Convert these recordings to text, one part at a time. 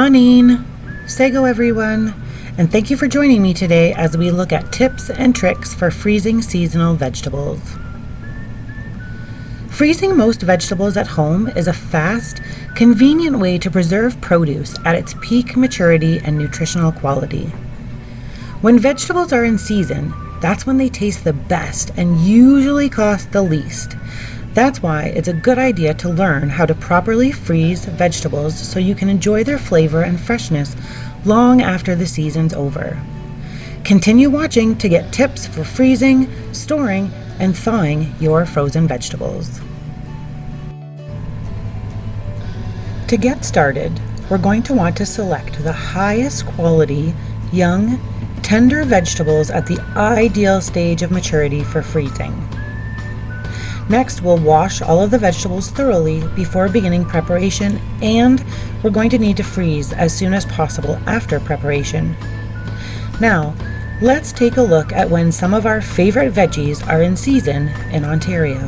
morning! Sego everyone, and thank you for joining me today as we look at tips and tricks for freezing seasonal vegetables. Freezing most vegetables at home is a fast, convenient way to preserve produce at its peak maturity and nutritional quality. When vegetables are in season, that's when they taste the best and usually cost the least. That's why it's a good idea to learn how to properly freeze vegetables so you can enjoy their flavor and freshness long after the season's over. Continue watching to get tips for freezing, storing, and thawing your frozen vegetables. To get started, we're going to want to select the highest quality, young, tender vegetables at the ideal stage of maturity for freezing. Next, we'll wash all of the vegetables thoroughly before beginning preparation, and we're going to need to freeze as soon as possible after preparation. Now, let's take a look at when some of our favorite veggies are in season in Ontario.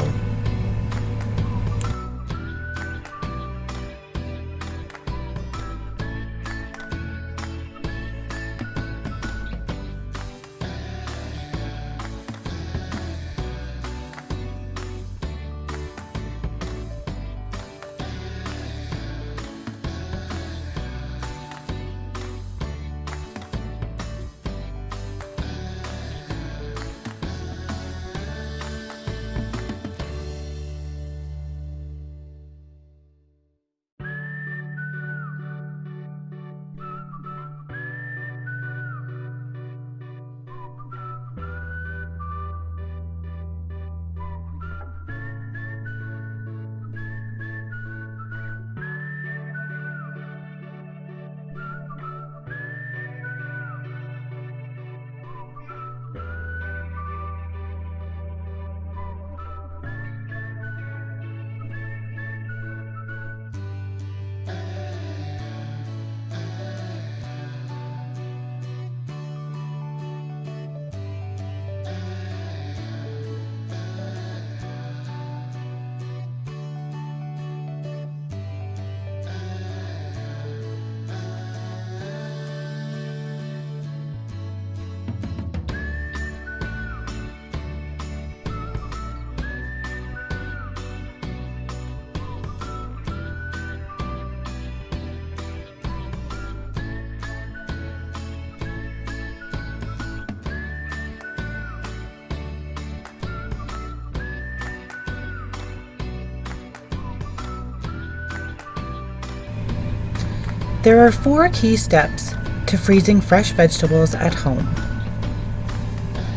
There are 4 key steps to freezing fresh vegetables at home: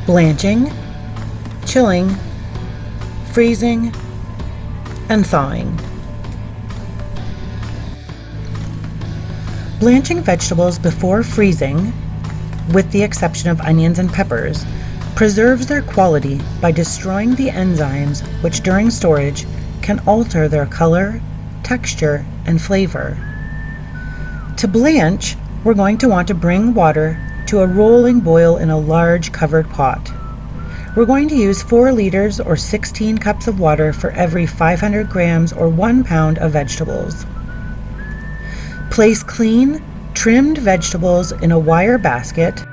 blanching, chilling, freezing, and thawing. Blanching vegetables before freezing, with the exception of onions and peppers, preserves their quality by destroying the enzymes which during storage can alter their color, texture, and flavor. To blanch, we're going to want to bring water to a rolling boil in a large covered pot. We're going to use 4 liters or 16 cups of water for every 500 grams or 1 pound of vegetables. Place clean, trimmed vegetables in a wire basket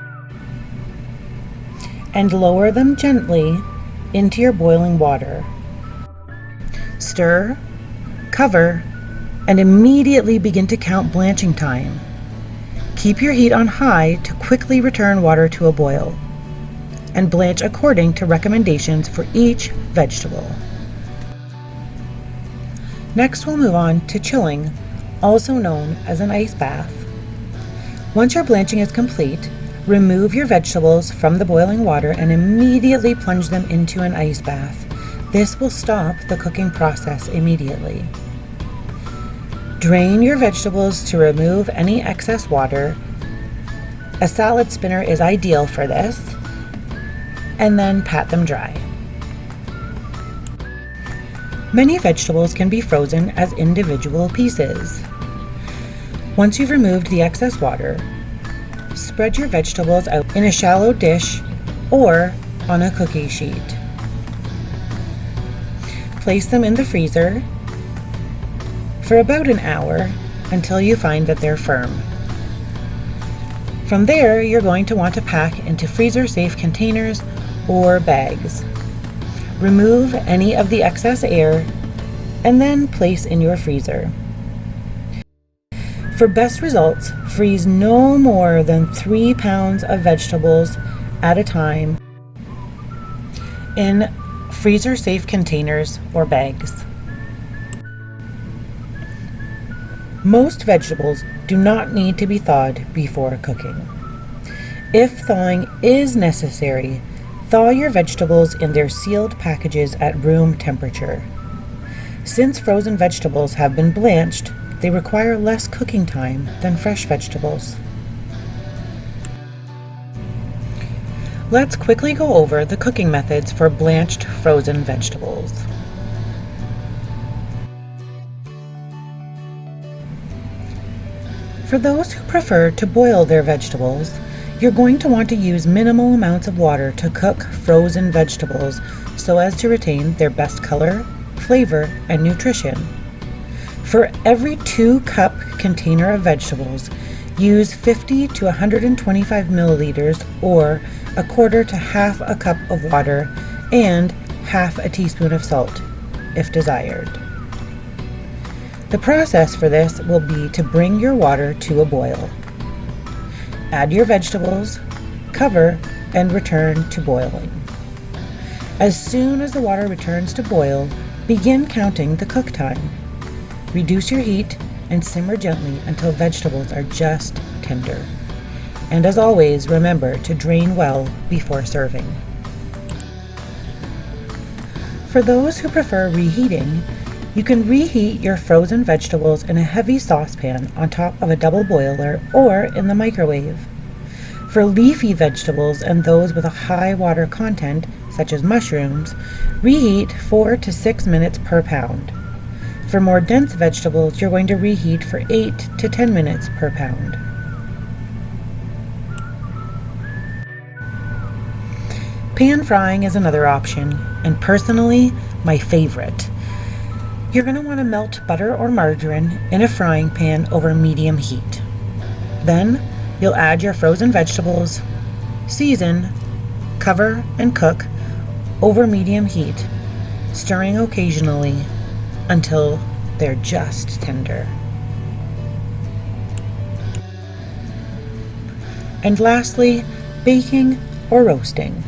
and lower them gently into your boiling water. Stir, cover, and immediately begin to count blanching time. Keep your heat on high to quickly return water to a boil, and blanch according to recommendations for each vegetable. Next, we'll move on to chilling, also known as an ice bath. Once your blanching is complete, remove your vegetables from the boiling water and immediately plunge them into an ice bath. This will stop the cooking process immediately. Drain your vegetables to remove any excess water. A salad spinner is ideal for this, and then pat them dry. Many vegetables can be frozen as individual pieces. Once you've removed the excess water, spread your vegetables out in a shallow dish or on a cookie sheet. Place them in the freezer for about an hour until you find that they're firm. From there, you're going to want to pack into freezer-safe containers or bags. Remove any of the excess air and then place in your freezer. For best results, freeze no more than 3 pounds of vegetables at a time in freezer-safe containers or bags. Most vegetables do not need to be thawed before cooking. If thawing is necessary, thaw your vegetables in their sealed packages at room temperature. Since frozen vegetables have been blanched, they require less cooking time than fresh vegetables. Let's quickly go over the cooking methods for blanched frozen vegetables. For those who prefer to boil their vegetables, you're going to want to use minimal amounts of water to cook frozen vegetables so as to retain their best color, flavor, and nutrition. For every 2-cup container of vegetables, use 50 to 125 milliliters or 1/4 to 1/2 cup of water and 1/2 teaspoon of salt, if desired. The process for this will be to bring your water to a boil. Add your vegetables, cover, and return to boiling. As soon as the water returns to boil, begin counting the cook time. Reduce your heat and simmer gently until vegetables are just tender. And as always, remember to drain well before serving. For those who prefer reheating, you can reheat your frozen vegetables in a heavy saucepan on top of a double boiler or in the microwave. For leafy vegetables and those with a high water content, such as mushrooms, reheat 4 to 6 minutes per pound. For more dense vegetables, you're going to reheat for 8 to 10 minutes per pound. Pan frying is another option, and personally, my favorite. You're going to want to melt butter or margarine in a frying pan over medium heat. Then, you'll add your frozen vegetables, season, cover, and cook over medium heat, stirring occasionally until they're just tender. And lastly, baking or roasting.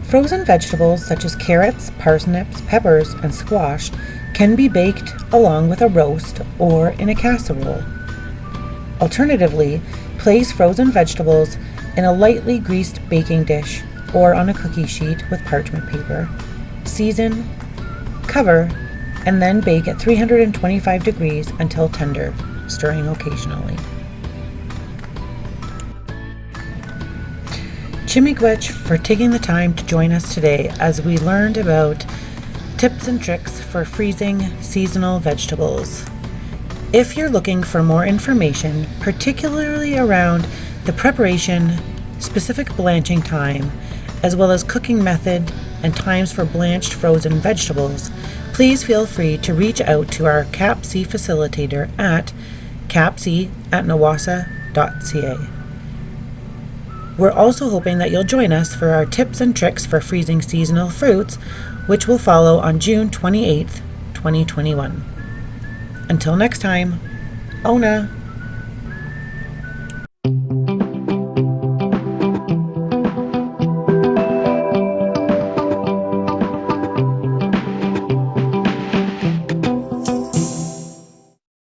Frozen vegetables such as carrots, parsnips, peppers, and squash can be baked along with a roast or in a casserole. Alternatively, place frozen vegetables in a lightly greased baking dish or on a cookie sheet with parchment paper. Season, cover, and then bake at 325 degrees until tender, stirring occasionally. Chimigwech for taking the time to join us today as we learned about tips and tricks for freezing seasonal vegetables. If you're looking for more information, particularly around the preparation, specific blanching time, as well as cooking method and times for blanched frozen vegetables, please feel free to reach out to our CAPC facilitator at capc@nawasa.ca. We're also hoping that you'll join us for our tips and tricks for freezing seasonal fruits, which will follow on June 28th, 2021. Until next time, Ona!